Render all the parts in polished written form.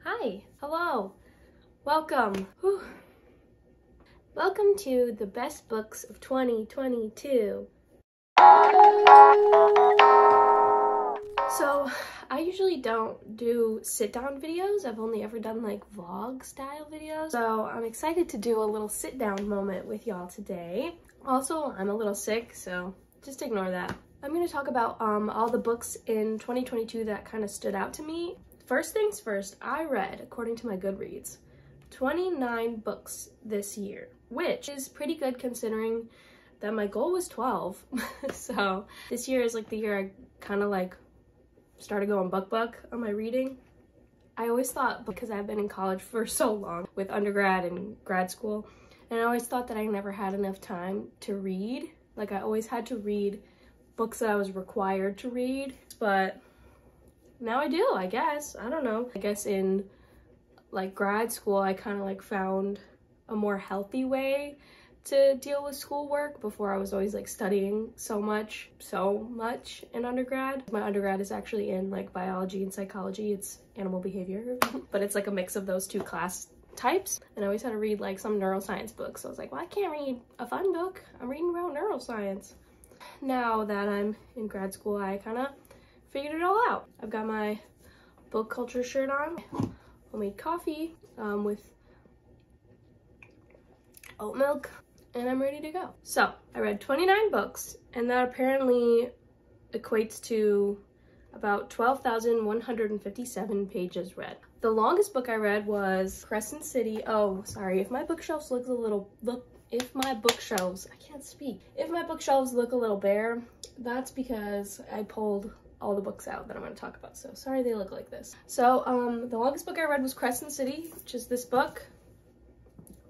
Hi, hello, welcome. Whew. Welcome to the best books of 2022. So, I usually don't do sit-down videos. I've only ever done like vlog style videos. So I'm excited to do a little sit-down moment with y'all today. Also, I'm a little sick, so just ignore that. I'm gonna talk about all the books in 2022 that kind of stood out to me. First things first, I read, according to my Goodreads, 29 books this year, which is pretty good considering that my goal was 12. So this year is like the year I kind of like started going buck on my reading. I always thought, because I've been in college for so long with undergrad and grad school, and I always thought that I never had enough time to read. Like I always had to read books that I was required to read, but now I do, I guess. I don't know. I guess in like grad school, I kind of like found a more healthy way to deal with schoolwork. Before I was always like studying so much in undergrad. My undergrad is actually in like biology and psychology. It's animal behavior, but it's like a mix of those two class types. And I always had to read like some neuroscience books. So I was like, well, I can't read a fun book. I'm reading about neuroscience. Now that I'm in grad school, I kind of figured it all out. I've got my book culture shirt on, homemade coffee with oat milk, and I'm ready to go. So I read 29 books, and that apparently equates to about 12,157 pages read. The longest book I read was Crescent City. Oh, sorry, if my bookshelves look a little, if my bookshelves look a little bare, that's because I pulled all the books out that I'm going to talk about. So sorry they look like this. So the longest book I read was Crescent City, which is this book.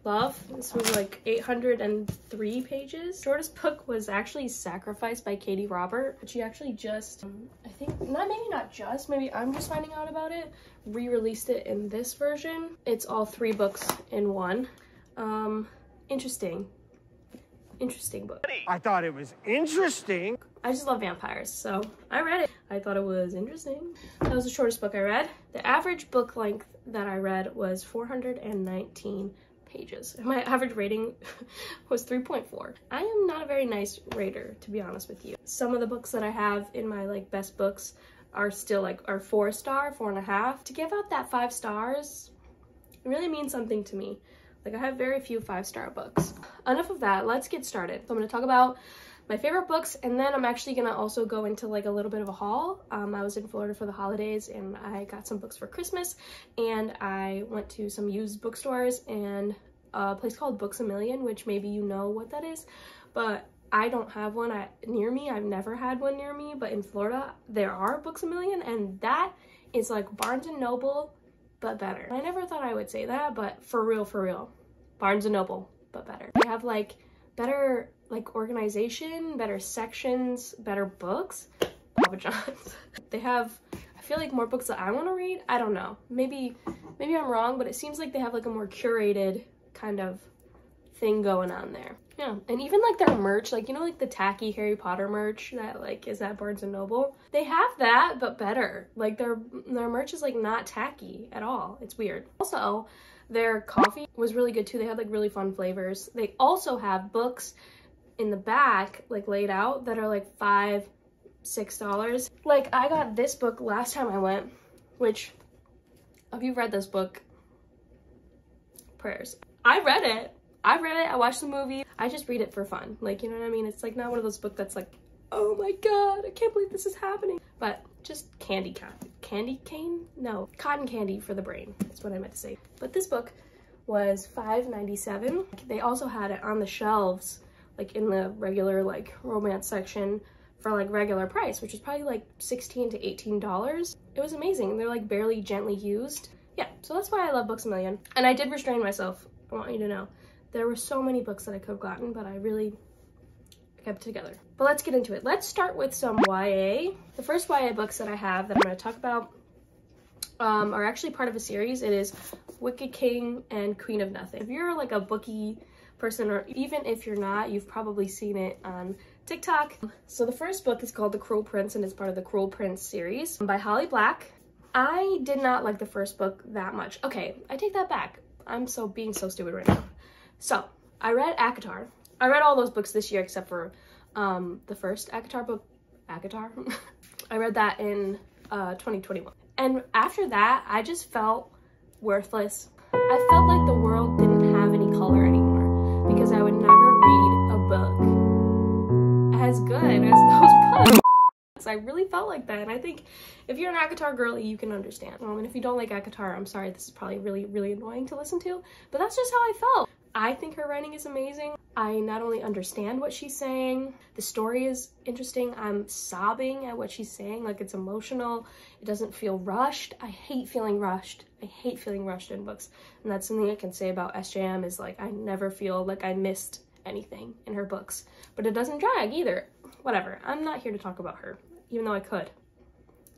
Love. This was like 803 pages. Shortest book was actually Sacrifice by Katie Robert, but she actually just, I think, maybe I'm just finding out about it, re-released it in this version. It's all 3 books in one. Interesting book. I thought it was interesting. I just love vampires, so I read it. I thought it was interesting. That was the shortest book I read. The average book length that I read was 419 pages. My average rating was 3.4. I am not a very nice rater, to be honest with you. Some of the books that I have in my like best books are still like 4-star, 4.5. To give out that 5 stars, it really means something to me. Like I have very few 5-star books. Enough of that, let's get started. So I'm gonna talk about my favorite books, and then I'm actually gonna also go into like a little bit of a haul. I was in Florida for the holidays and I got some books for Christmas, and I went to some used bookstores and a place called Books A Million, which maybe you know what that is, but I don't have one near me. I've never had one near me, but in Florida there are Books A Million, and that is like Barnes & Noble, but better. I never thought I would say that, but for real, Barnes & Noble, but better. They have like better like organization, better sections, better books. Papa John's. They have, I feel like, more books that I want to read. I don't know. Maybe I'm wrong, but it seems like they have like a more curated kind of thing going on there. Yeah, and even like their merch, like, you know, like the tacky Harry Potter merch that like is at Barnes & Noble. They have that, but better. Like their merch is like not tacky at all. It's weird. Also, their coffee was really good too. They had like really fun flavors. They also have books in the back like laid out that are like $5-6. Like I got this book last time I went, which if you've read this book, prayers. I read it, I watched the movie. I just read it for fun, like, you know what I mean? It's like not one of those books that's like, oh my god, I can't believe this is happening, but just cotton candy for the brain. That's what I meant to say. But this book was $5.97. They also had it on the shelves like in the regular like romance section for like regular price, which was probably like $16 to $18. It was amazing. They're like barely gently used. Yeah, so that's why I love Books A Million. And I did restrain myself, I want you to know. There were so many books that I could have gotten, but I really kept it together. But let's get into it. Let's start with some YA. The first YA books that I have that I'm going to talk about are actually part of a series. It is Wicked King and Queen of Nothing. If you're like a bookie person, or even if you're not, you've probably seen it on TikTok. So the first book is called The Cruel Prince, and it's part of the Cruel Prince series by Holly Black. I did not like the first book that much. Okay, I take that back. I'm being so stupid right now. So, I read ACOTAR. I read all those books this year except for the first ACOTAR book. ACOTAR? I read that in 2021. And after that, I just felt worthless. I felt like the world didn't have any color anymore because I would never read a book as good as those books. I really felt like that, and I think if you're an ACOTAR girly, you can understand. And if you don't like ACOTAR, I'm sorry, this is probably really, really annoying to listen to, but that's just how I felt. I think her writing is amazing. I not only understand what she's saying, the story is interesting. I'm sobbing at what she's saying, like it's emotional. It doesn't feel rushed. I hate feeling rushed. I hate feeling rushed in books, and that's something I can say about SJM is like I never feel like I missed anything in her books, but it doesn't drag either. Whatever, I'm not here to talk about her, even though I could.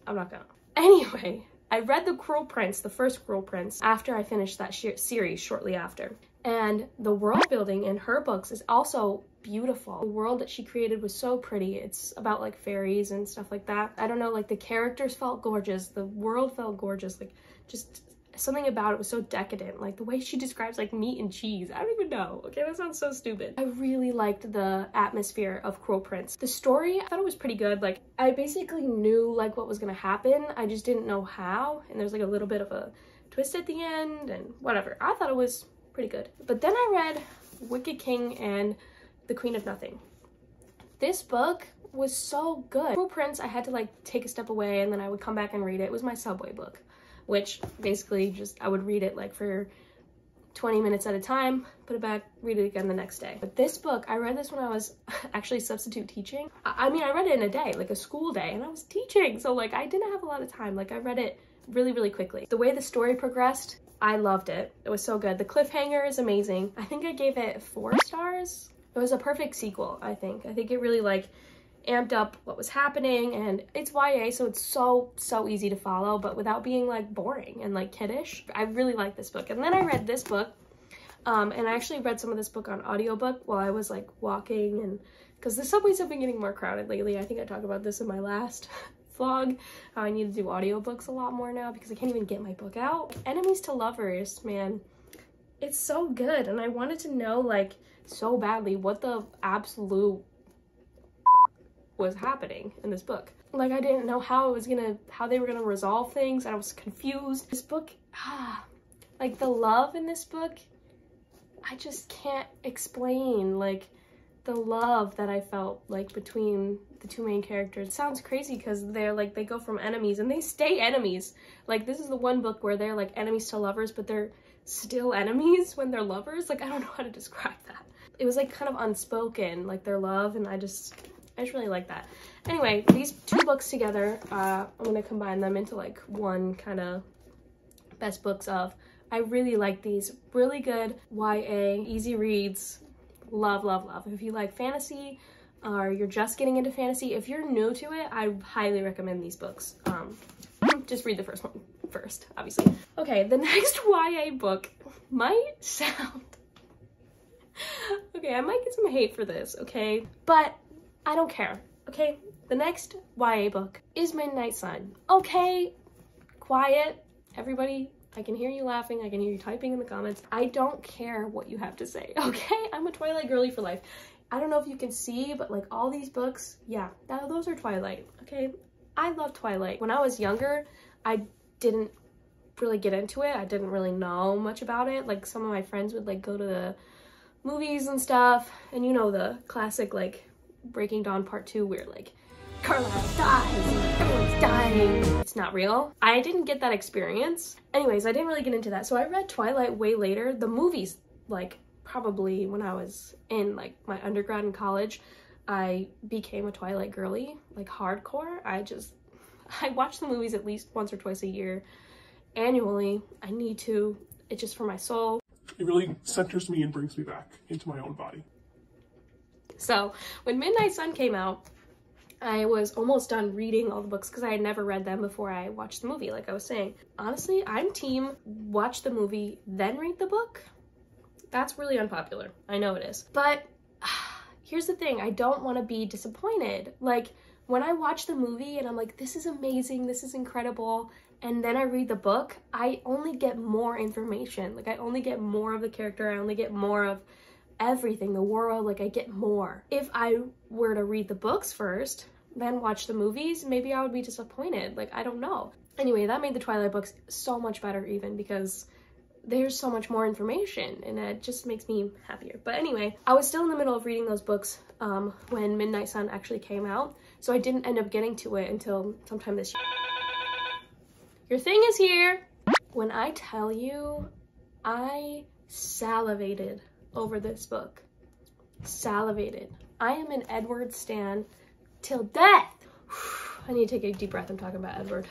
I'm not gonna. Anyway, I read The Cruel Prince, the first Cruel Prince, after I finished that series shortly after. And the world building in her books is also beautiful. The world that she created was so pretty. It's about like fairies and stuff like that. I don't know, like the characters felt gorgeous. The world felt gorgeous. Like just something about it was so decadent. Like the way she describes like meat and cheese. I don't even know. Okay, that sounds so stupid. I really liked the atmosphere of Cruel Prince. The story, I thought it was pretty good. Like I basically knew like what was gonna happen. I just didn't know how. And there's like a little bit of a twist at the end and whatever. I thought it was pretty good. But then I read Wicked King and The Queen of Nothing. This book was so good. Cruel Prince, I had to like take a step away and then I would come back and read it. It was my subway book, which basically just I would read it like for 20 minutes at a time, put it back, read it again the next day. But this book, I read this when I was actually substitute teaching. I mean, I read it in a day, like a school day, and I was teaching, so like I didn't have a lot of time. Like I read it really, really quickly. The way the story progressed, I loved it. It was so good. The cliffhanger is amazing. I think I gave it 4 stars. It was a perfect sequel, I think. I think it really like amped up what was happening, and it's YA, so it's so easy to follow, but without being like boring and like kiddish. I really like this book. And then I read this book, and I actually read some of this book on audiobook while I was like walking, and because the subways have been getting more crowded lately. I think I talked about this in my last vlog, how I need to do audiobooks a lot more now because I can't even get my book out. Enemies to Lovers, man, it's so good, and I wanted to know like so badly what the absolute was happening in this book. Like I didn't know how they were gonna resolve things, and I was confused. This book, like the love in this book, I just can't explain like the love that I felt like between the 2 main characters. It sounds crazy because they're like, they go from enemies and they stay enemies. Like this is the one book where they're like enemies to lovers, but they're still enemies when they're lovers. Like I don't know how to describe that. It was like kind of unspoken, like their love, and I just really like that. Anyway, these 2 books together, I'm gonna combine them into like one kind of best books of. I really like these. Really good YA, easy reads. Love, love, love. If you like fantasy or you're just getting into fantasy, if you're new to it, I highly recommend these books. Just read the first one first, obviously. Okay, the next YA book might sound... okay, I might get some hate for this, okay? But I don't care, okay? The next YA book is Midnight Sun. Okay, quiet, everybody. I can hear you laughing. I can hear you typing in the comments. I don't care what you have to say, okay? I'm a Twilight girly for life. I don't know if you can see, but like all these books, yeah, those are Twilight, okay? I love Twilight. When I was younger, I didn't really get into it. I didn't really know much about it. Like some of my friends would like go to the movies and stuff, and you know the classic like Breaking Dawn Part 2 where like Carlisle dies and everyone's dying. It's not real. I didn't get that experience. Anyways, I didn't really get into that. So I read Twilight way later. The movies, like probably when I was in like my undergrad and college, I became a Twilight girly, like hardcore. I watch the movies at least once or twice a year, annually. I need to. It's just for my soul. It really centers me and brings me back into my own body. So when Midnight Sun came out, I was almost done reading all the books because I had never read them before I watched the movie, like I was saying. Honestly, I'm team watch the movie, then read the book. That's really unpopular. I know it is. But here's the thing. I don't want to be disappointed. Like, when I watch the movie and I'm like, this is amazing, this is incredible, and then I read the book, I only get more information. Like I only get more of the character, I only get more of everything, the world, like I get more. If I were to read the books first, then watch the movies, maybe I would be disappointed. Like, I don't know. Anyway, that made the Twilight books so much better even because there's so much more information and it just makes me happier. But anyway, I was still in the middle of reading those books when Midnight Sun actually came out, so I didn't end up getting to it until sometime this year. Your thing is here. When I tell you, I salivated over this book. Salivated. I am an Edward stan till death. I need to take a deep breath. I'm talking about Edward.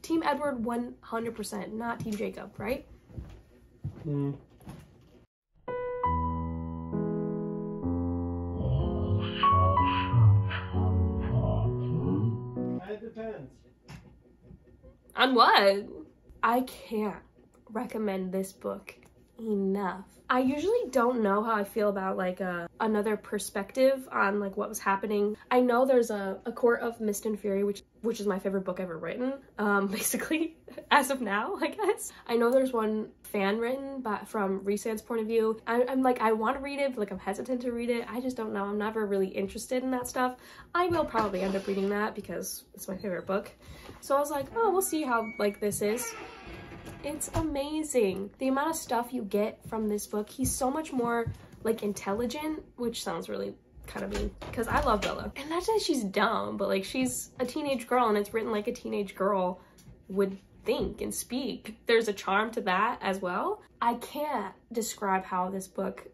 Team Edward 100%, not Team Jacob, right? It depends. On what? I can't recommend this book enough. I usually don't know how I feel about like another perspective on like what was happening. I know there's a Court of Mist and Fury, which is my favorite book ever written, basically, as of now, I guess. I know there's one fan written, but from Rhysand's point of view, I'm like, I want to read it, but like I'm hesitant to read it. I just don't know. I'm never really interested in that stuff. I will probably end up reading that because it's my favorite book. So I was like, oh, we'll see how like this is. It's amazing. The amount of stuff you get from this book. He's so much more like intelligent, which sounds really kind of mean because I love Bella. And not that she's dumb, but like she's a teenage girl and it's written like a teenage girl would think and speak. There's a charm to that as well. I can't describe how this book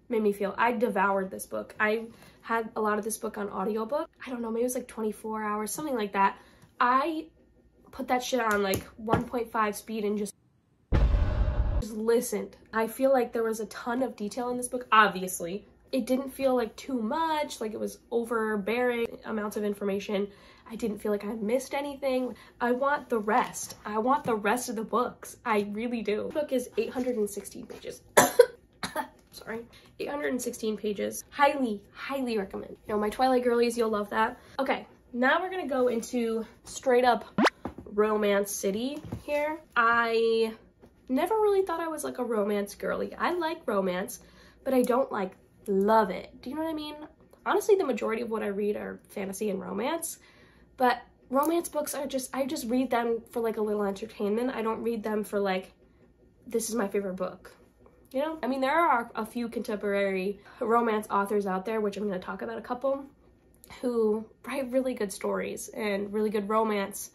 made me feel. I devoured this book. I had a lot of this book on audiobook. I don't know, maybe it was like 24 hours, something like that. I put that shit on like 1.5 speed and just listened. I feel like there was a ton of detail in this book, obviously. It didn't feel like too much, like it was overbearing amounts of information. I didn't feel like I missed anything. I want the rest. I want the rest of the books. I really do. The book is 816 pages. Sorry. 816 pages. Highly, highly recommend. You know, my Twilight girlies, you'll love that. Okay, now we're gonna go into straight up romance city here. I never really thought I was like a romance girly. I like romance, but I don't like love it. Do you know what I mean? Honestly, the majority of what I read are fantasy and romance, but romance books are just, I just read them for like a little entertainment. I don't read them for like, this is my favorite book. You know? I mean, there are a few contemporary romance authors out there, which I'm going to talk about a couple, who write really good stories and really good romance.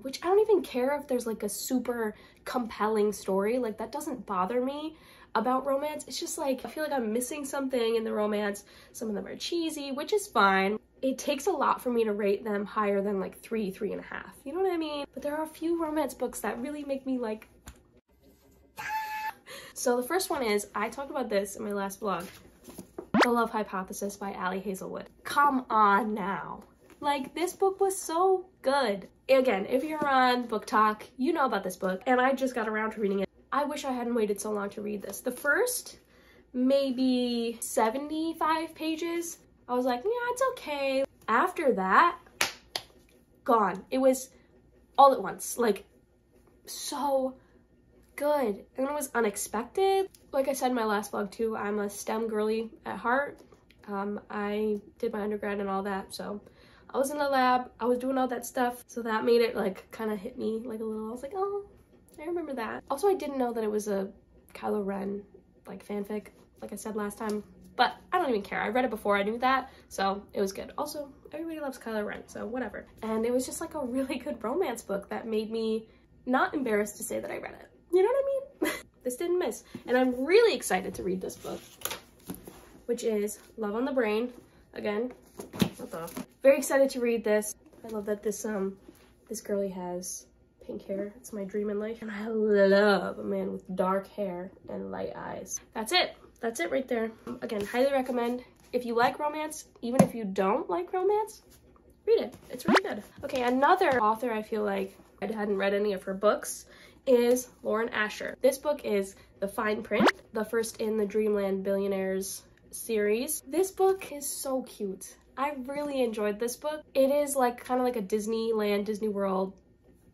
Which I don't even care if there's like a super compelling story, like that doesn't bother me about romance. It's just like, I feel like I'm missing something in the romance. Some of them are cheesy, which is fine. It takes a lot for me to rate them higher than like 3.5. You know what I mean? But there are a few romance books that really make me like, So the first one is, I talked about this in my last vlog, The Love Hypothesis by Ali Hazelwood. Come on now. Like, this book was so good. Again, if you're on Book Talk, you know about this book, and I just got around to reading it. I wish I hadn't waited so long to read this. The first, maybe 75 pages, I was like, yeah, it's okay. After that, gone. It was all at once, like, so good. And it was unexpected. Like I said in my last vlog too, I'm a STEM girly at heart. I did my undergrad and all that, so I was in the lab, I was doing all that stuff, so that made it like kind of hit me like a little. I was like, oh, I remember that. Also, I didn't know that it was a Kylo Ren like fanfic, like I said last time, but I don't even care. I read it before I knew that, so it was good. Also, everybody loves Kylo Ren, so whatever. And it was just like a really good romance book that made me not embarrassed to say that I read it. You know what I mean? This didn't miss. And I'm really excited to read this book, which is Love on the Brain. Again, what the? Very excited to read this. I love that this girlie has pink hair. It's my dream in life. And I love a man with dark hair and light eyes. That's it. That's it right there. Again, highly recommend. If you like romance, even if you don't like romance, read it. It's really good. Okay, another author I feel like I hadn't read any of her books is Lauren Asher. This book is The Fine Print, the first in the Dreamland Billionaires series. This book is so cute. I really enjoyed this book. It is like kind of like a Disneyland, Disney World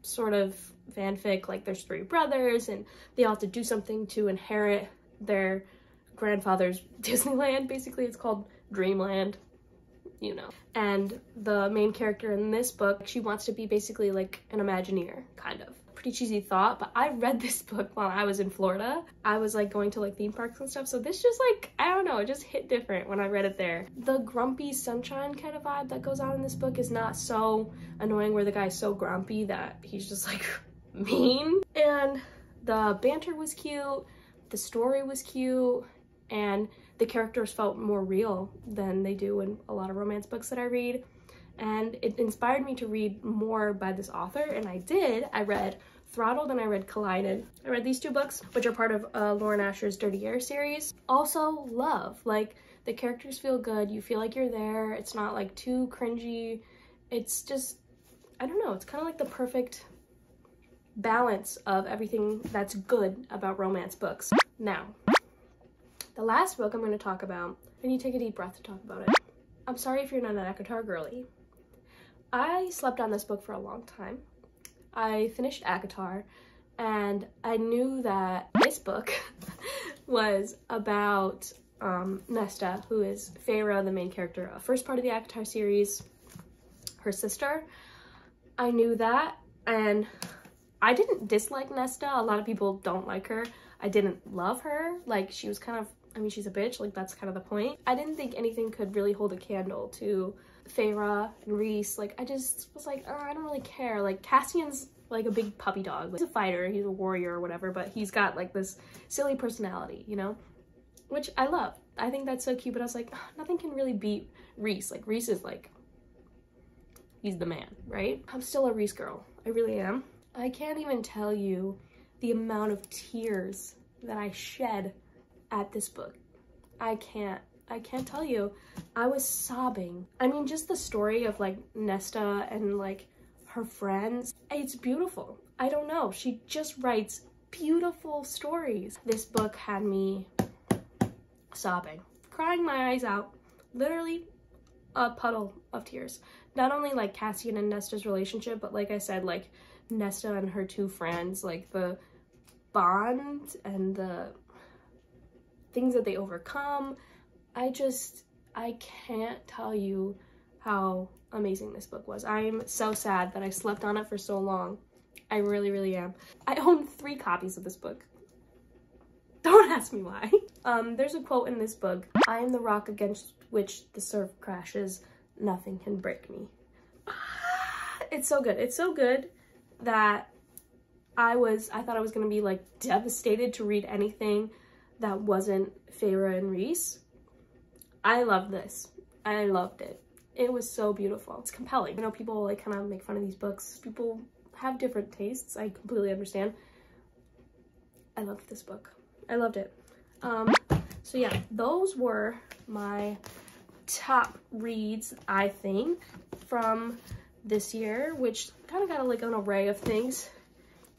sort of fanfic. Like there's 3 brothers and they all have to do something to inherit their grandfather's Disneyland. Basically, it's called Dreamland, you know. And the main character in this book, she wants to be basically like an Imagineer, kind of. Pretty cheesy thought, but I read this book while I was in Florida. I was like going to like theme parks and stuff, so this just like, I don't know, it just hit different when I read it there. The grumpy sunshine kind of vibe that goes on in this book is not so annoying where the guy's so grumpy that he's just like mean. And the banter was cute, the story was cute, and the characters felt more real than they do in a lot of romance books that I read. And it inspired me to read more by this author, and I did. I read Throttled and I read Collided. I read these 2 books, which are part of Lauren Asher's Dirty Air series. Also, love. Like, the characters feel good. You feel like you're there. It's not like too cringy. It's just, I don't know, it's kind of like the perfect balance of everything that's good about romance books. Now, the last book I'm going to talk about, and you take a deep breath to talk about it. I'm sorry if you're not an ACOTAR girly. I slept on this book for a long time. I finished ACOTAR, and I knew that this book was about Nesta, who is Feyre, the main character of first part of the ACOTAR series, her sister. I knew that, and I didn't dislike Nesta. A lot of people don't like her. I didn't love her. Like, she was kind of, I mean, she's a bitch, like that's kind of the point. I didn't think anything could really hold a candle to Feyre and Rhys. Like, I just was like, oh, I don't really care. Like, Cassian's like a big puppy dog. Like, he's a fighter, he's a warrior or whatever, but he's got like this silly personality, you know? Which I love. I think that's so cute, but I was like, oh, nothing can really beat Rhys. Like, Rhys is like, he's the man, right? I'm still a Rhys girl. I really am. I can't even tell you the amount of tears that I shed at this book. I can't tell you. I was sobbing. I mean, just the story of like Nesta and like her friends, it's beautiful. I don't know, she just writes beautiful stories. This book had me sobbing, crying my eyes out, literally a puddle of tears. Not only like Cassian and Nesta's relationship, but like I said, like Nesta and her 2 friends, like the bond and the things that they overcome. I can't tell you how amazing this book was. I'm so sad that I slept on it for so long. I really, really am. I own 3 copies of this book. Don't ask me why. There's a quote in this book: "I am the rock against which the surf crashes. Nothing can break me." It's so good. It's so good that I thought I was gonna be like devastated to read anything that wasn't Feyre and Rhys. I loved this. I loved it. It was so beautiful. It's compelling. I know people like kind of make fun of these books. People have different tastes. I completely understand. I loved this book. I loved it. So yeah, those were my top reads, I think, from this year, which kind of got like an array of things.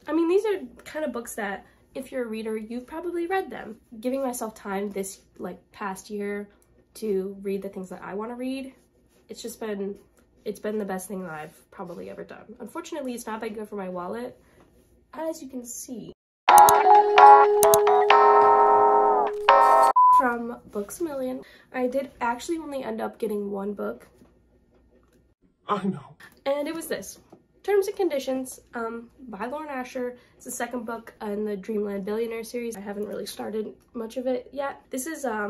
I mean, these are kind of books that if you're a reader, you've probably read them. Giving myself time this like past year to read the things that I want to read, it's been the best thing that I've probably ever done. Unfortunately, it's not that good for my wallet, as you can see. From Books A Million, I did actually only end up getting 1 book. I know. And it was this. Terms and Conditions by Lauren Asher. It's the 2nd book in the Dreamland Billionaire series. I haven't really started much of it yet. This is, I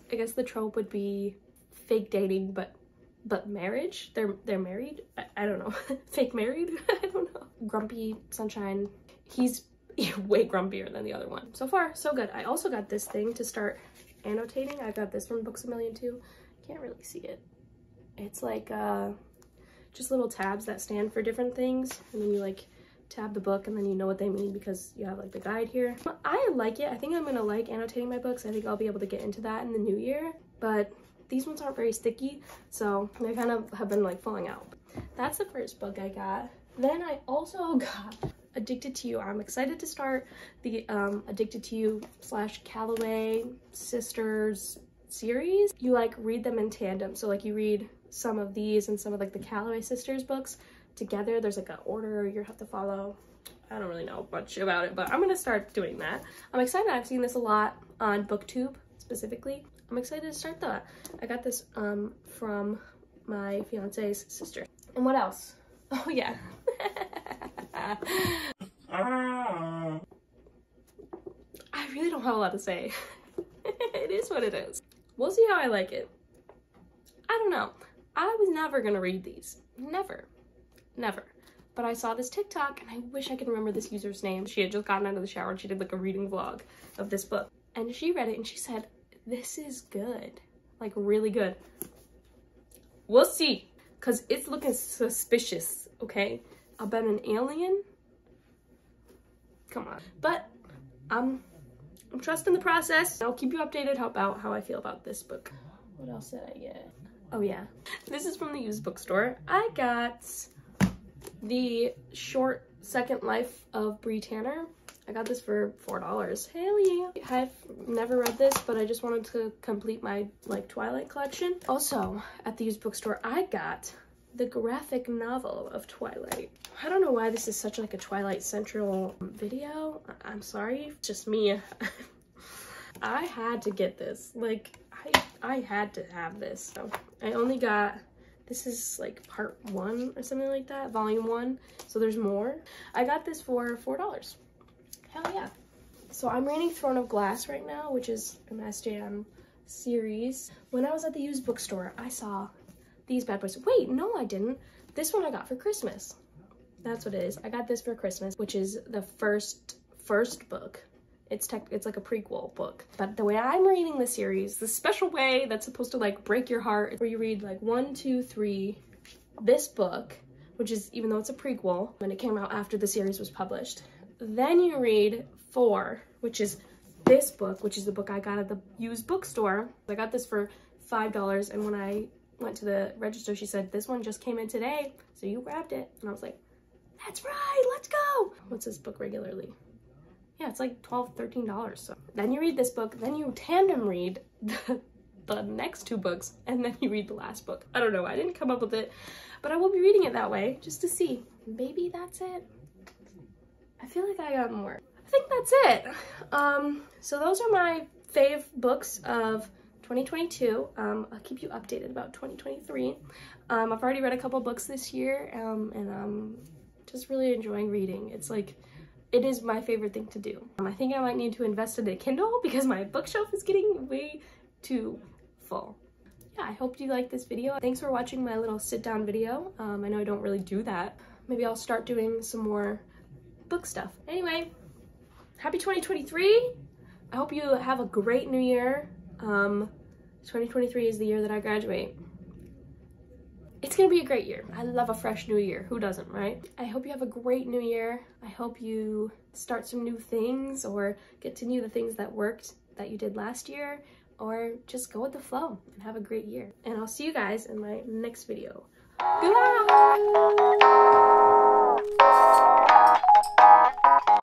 guess the trope would be fake dating, but marriage. They're married. I don't know. Fake married? I don't know. Grumpy Sunshine. He's way grumpier than the other one. So far, so good. I also got this thing to start annotating. I got this from Books A Million too. Can't really see it. It's like just little tabs that stand for different things, and then you like tab the book and then you know what they mean because you have like the guide here. I like it. I think I'm gonna like annotating my books. I think I'll be able to get into that in the new year, but these ones aren't very sticky, so they kind of have been like falling out. That's the first book I got. Then I also got Addicted to You. I'm excited to start the Addicted to You / Calloway Sisters series. You like read them in tandem, so like you read some of these and some of like the Calloway Sisters books together. There's like an order you have to follow. I don't really know much about it, but I'm gonna start doing that. I'm excited. I've seen this a lot on BookTube specifically. I'm excited to start that. I got this from my fiance's sister. And what else? Oh yeah. I really don't have a lot to say. It is what it is. We'll see how I like it. I don't know. I was never gonna read these. Never. Never. But I saw this TikTok and I wish I could remember this user's name. She had just gotten out of the shower and she did like a reading vlog of this book. And she read it and she said, this is good. Like really good. We'll see. Cause it's looking suspicious, okay? I'll bet an alien. Come on. But I'm trusting the process. I'll keep you updated about how I feel about this book. What else did I get? Oh yeah. This is from the used bookstore. I got the short Second Life of Bree Tanner. I got this for $4. Haley. I've never read this, but I just wanted to complete my like Twilight collection. Also, at the used bookstore, I got the graphic novel of Twilight. I don't know why this is such like a Twilight Central video. I'm sorry, it's just me. I had to get this. Like, I had to have this. So I only got, this is like part 1 or something like that, volume 1. So there's more. I got this for $4. Hell yeah. So I'm reading Throne of Glass right now, which is an SJM series. When I was at the used bookstore, I saw these bad boys. Wait, no, I didn't. This one I got for Christmas. That's what it is. I got this for Christmas, which is the first book. It's like a prequel book. But the way I'm reading the series, the special way that's supposed to like break your heart, where you read like 1, 2, 3, this book, which is, even though it's a prequel, when it came out after the series was published. Then you read 4, which is this book, which is the book I got at the used bookstore. I got this for $5, and when I went to the register, she said, this one just came in today, so you grabbed it. And I was like, that's right, let's go. What's this book regularly? Yeah, it's like $12, $13. So then you read this book, then you tandem read the next 2 books, and then you read the last book. I don't know, I didn't come up with it, but I will be reading it that way just to see. Maybe that's it. I feel like I got more. I think that's it. So those are my fave books of 2022. I'll keep you updated about 2023. I've already read a couple books this year, and I'm just really enjoying reading. It's like, it is my favorite thing to do. I think I might need to invest in a Kindle because my bookshelf is getting way too full. Yeah, I hope you liked this video. Thanks for watching my little sit down video. I know I don't really do that. Maybe I'll start doing some more book stuff. Anyway, happy 2023. I hope you have a great new year. 2023 is the year that I graduate. It's gonna be a great year. I love a fresh new year. Who doesn't, right? I hope you have a great new year. I hope you start some new things or continue the things that worked that you did last year, or just go with the flow and have a great year. And I'll see you guys in my next video. Goodbye!